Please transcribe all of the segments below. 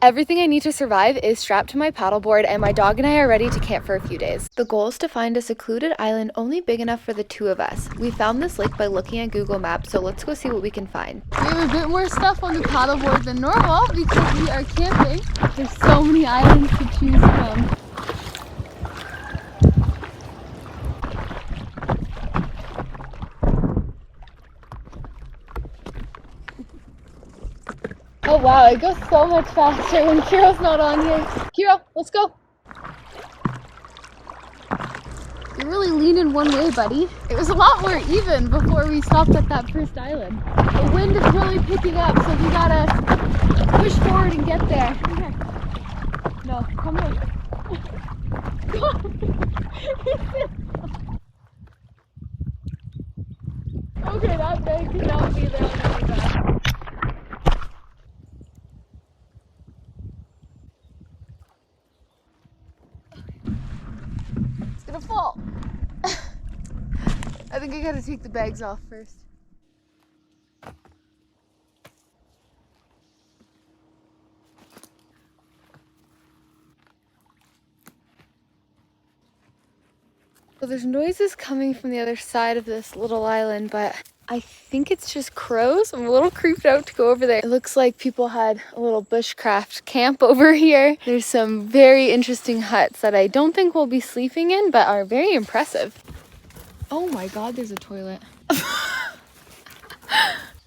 Everything I need to survive is strapped to my paddleboard, and my dog and I are ready to camp for a few days. The goal is to find a secluded island only big enough for the two of us. We found this lake by looking at Google Maps, so let's go see what we can find. We have a bit more stuff on the paddleboard than normal because we are camping. There's so many islands to choose from. Oh wow, it goes so much faster when Kyro's not on here. Kyro, let's go. You're really leaning one way, buddy. It was a lot more even before we stopped at that first island. The wind is really picking up, so we gotta push forward and get there. Come here. No, come here. Okay, that bag cannot be there on the way back. It's gonna fall. I think I gotta take the bags off first. So there's noises coming from the other side of this little island, but I think it's just crows. I'm a little creeped out to go over there. It looks like people had a little bushcraft camp over here. There's some very interesting huts that I don't think we'll be sleeping in, but are very impressive. Oh my God, there's a toilet.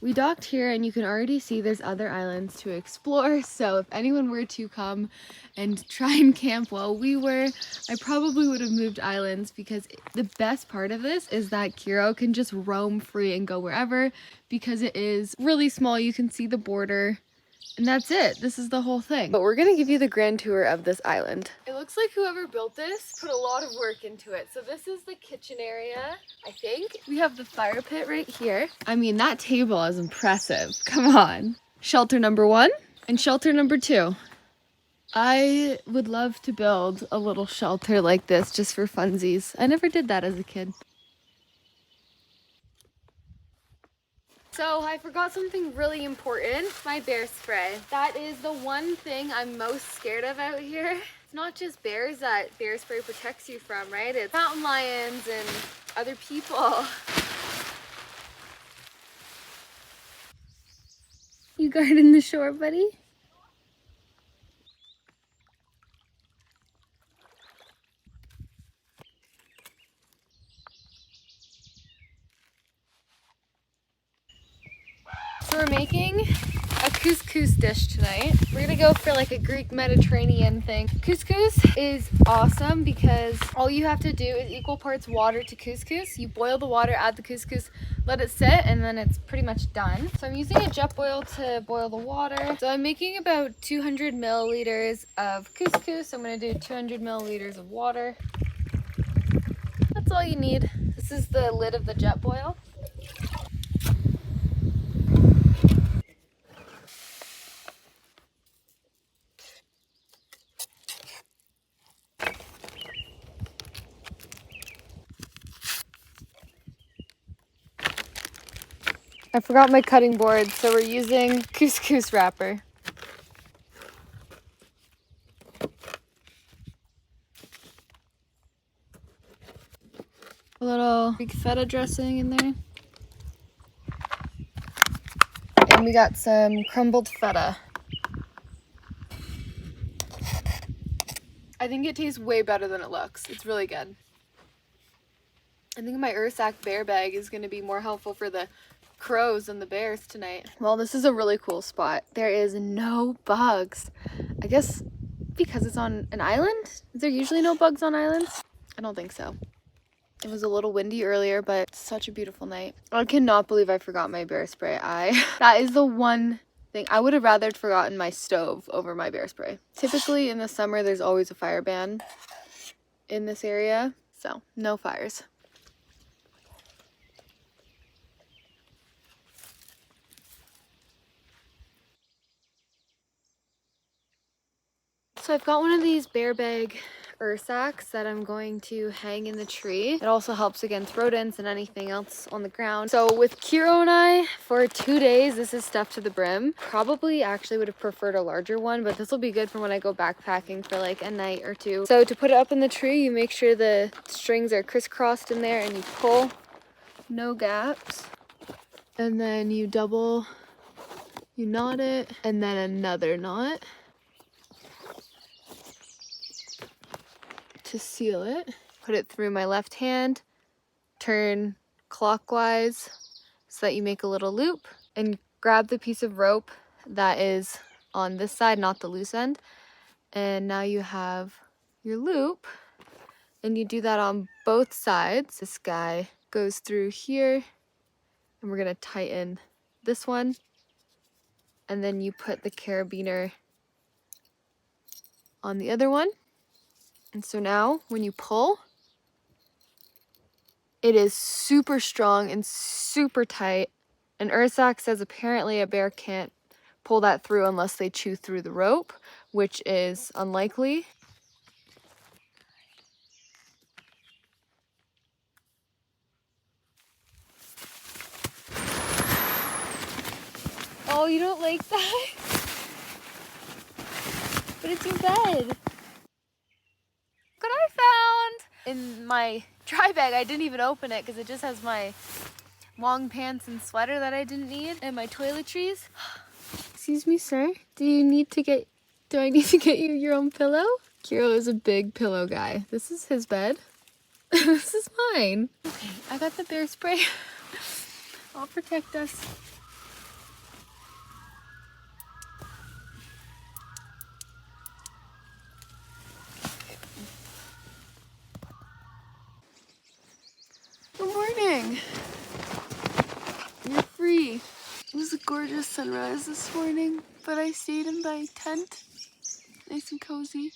We docked here and you can already see there's other islands to explore. So if anyone were to come and try and camp while we were, I probably would have moved islands, because the best part of this is that Kyro can just roam free and go wherever, because it is really small. You can see the border. And that's it. This is the whole thing. But we're gonna give you the grand tour of this island. It looks like whoever built this put a lot of work into it. So this is the kitchen area, I think. We have the fire pit right here. I mean, that table is impressive. Come on. Shelter number 1 and shelter number 2. I would love to build a little shelter like this just for funsies. I never did that as a kid. So I forgot something really important, my bear spray. That is the one thing I'm most scared of out here. It's not just bears that bear spray protects you from, right? It's mountain lions and other people. You guarding the shore, buddy? So we're making a couscous dish tonight. We're gonna go for like a Greek Mediterranean thing. Couscous is awesome because all you have to do is equal parts water to couscous. You boil the water, add the couscous, let it sit, and then it's pretty much done. So I'm using a jet boil to boil the water. So I'm making about 200 milliliters of couscous. I'm gonna do 200 milliliters of water. That's all you need. This is the lid of the jet boil. I forgot my cutting board, so we're using couscous wrapper. A little Greek feta dressing in there. And we got some crumbled feta. I think it tastes way better than it looks. It's really good. I think my Ursack bear bag is going to be more helpful for the crows and the bears tonight. Well, this is a really cool spot. There is no bugs. I guess because it's on an island? Is there usually no bugs on islands? I don't think so. It was a little windy earlier, but it's such a beautiful night. I cannot believe I forgot my bear spray. That is the one thing. I would have rather forgotten my stove over my bear spray. Typically in the summer, there's always a fire ban in this area, so no fires. So I've got one of these bear bag ursax that I'm going to hang in the tree. It also helps against rodents and anything else on the ground. So with Kyro and I, for 2 days, this is stuffed to the brim. Probably actually would have preferred a larger one, but this will be good for when I go backpacking for like a night or two. So to put it up in the tree, you make sure the strings are crisscrossed in there and you pull, no gaps. And then you knot it, and then another knot to seal it. Put it through my left hand, turn clockwise so that you make a little loop, and grab the piece of rope that is on this side, not the loose end. And now you have your loop, and you do that on both sides. This guy goes through here, and we're gonna tighten this one, and then you put the carabiner on the other one. And so now when you pull, it is super strong and super tight. And ursax says apparently a bear can't pull that through unless they chew through the rope, which is unlikely. Oh, you don't like that? But it's your bed. Look what I found! In my dry bag, I didn't even open it because it just has my long pants and sweater that I didn't need and my toiletries. Excuse me, sir. Do I need to get you your own pillow? Kyro is a big pillow guy. This is his bed. This is mine. Okay, I got the bear spray. I'll protect us. Good morning. You're free. It was a gorgeous sunrise this morning, but I stayed in my tent, nice and cozy.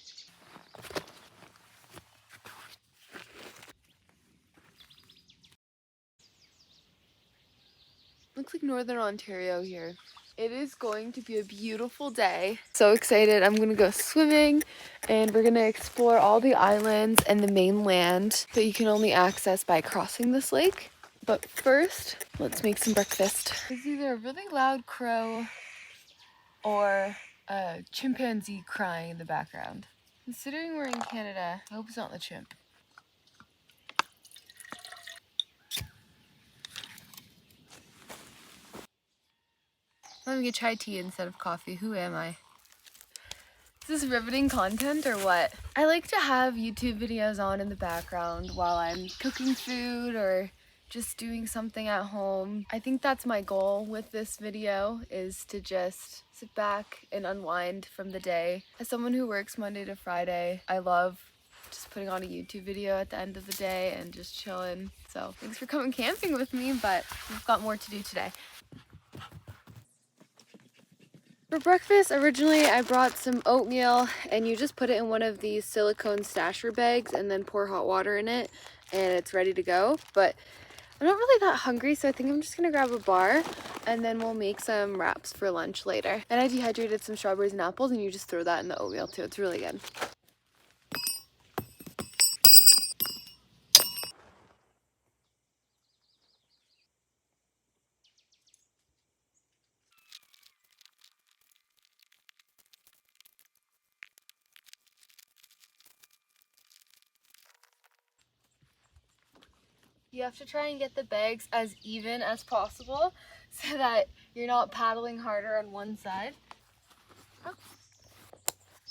Looks like Northern Ontario here. It is going to be a beautiful day. So excited. I'm gonna go swimming and we're gonna explore all the islands and the mainland that you can only access by crossing this lake. But first, let's make some breakfast. There's either a really loud crow or a chimpanzee crying in the background. Considering we're in Canada, I hope it's not the chimp. I'm gonna get chai tea instead of coffee. Who am I? Is this riveting content or what? I like to have YouTube videos on in the background while I'm cooking food or just doing something at home. I think that's my goal with this video, is to just sit back and unwind from the day. As someone who works Monday to Friday, I love just putting on a YouTube video at the end of the day and just chilling. So thanks for coming camping with me, but we've got more to do today. For breakfast, originally I brought some oatmeal, and you just put it in one of these silicone stasher bags and then pour hot water in it and it's ready to go. But I'm not really that hungry, so I think I'm just gonna grab a bar and then we'll make some wraps for lunch later. And I dehydrated some strawberries and apples, and you just throw that in the oatmeal too. It's really good. You have to try and get the bags as even as possible so that you're not paddling harder on one side.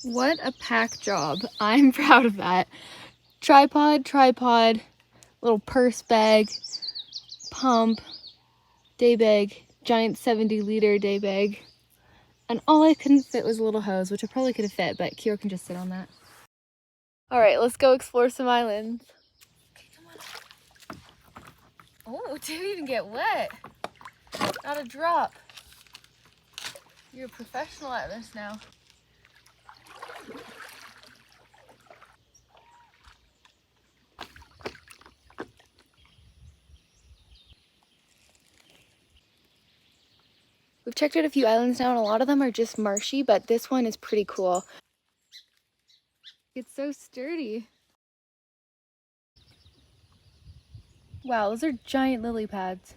What a pack job. I'm proud of that. Tripod, little purse bag, pump, day bag, giant 70-liter day bag. And all I couldn't fit was a little hose, which I probably could have fit, but Kyro can just sit on that. All right, let's go explore some islands. Okay, come on. Oh, it didn't even get wet. Not a drop. You're a professional at this now. We've checked out a few islands now, and a lot of them are just marshy, but this one is pretty cool. It's so sturdy. Wow, those are giant lily pads.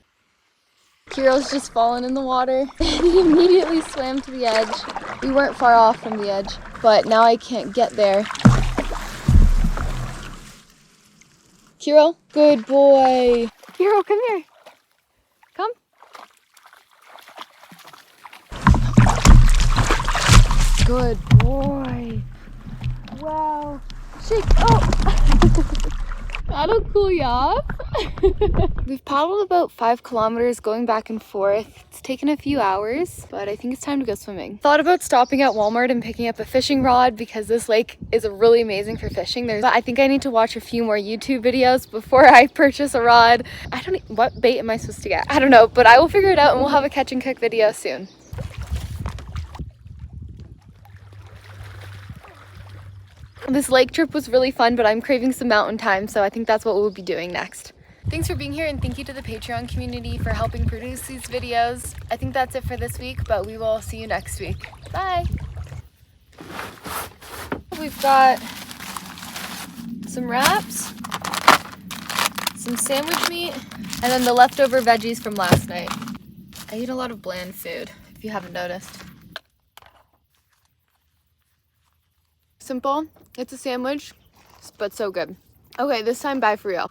Kyro's just fallen in the water. He immediately swam to the edge. We weren't far off from the edge, but now I can't get there. Kyro, good boy. Kyro, come here. Come. Good boy. Wow. Shake. Oh. That'll cool you off. We've paddled about 5 kilometers going back and forth. It's taken a few hours, but I think it's time to go swimming. Thought about stopping at Walmart and picking up a fishing rod because this lake is really amazing for fishing. But I think I need to watch a few more YouTube videos before I purchase a rod. What bait am I supposed to get? I don't know, but I will figure it out and we'll have a catch and cook video soon. This lake trip was really fun, but I'm craving some mountain time, so I think that's what we'll be doing next. Thanks for being here, and thank you to the Patreon community for helping produce these videos. I think that's it for this week, but we will see you next week. Bye! We've got some wraps, some sandwich meat, and then the leftover veggies from last night. I eat a lot of bland food, if you haven't noticed. Simple, it's a sandwich, but so good. Okay, this time bye for real.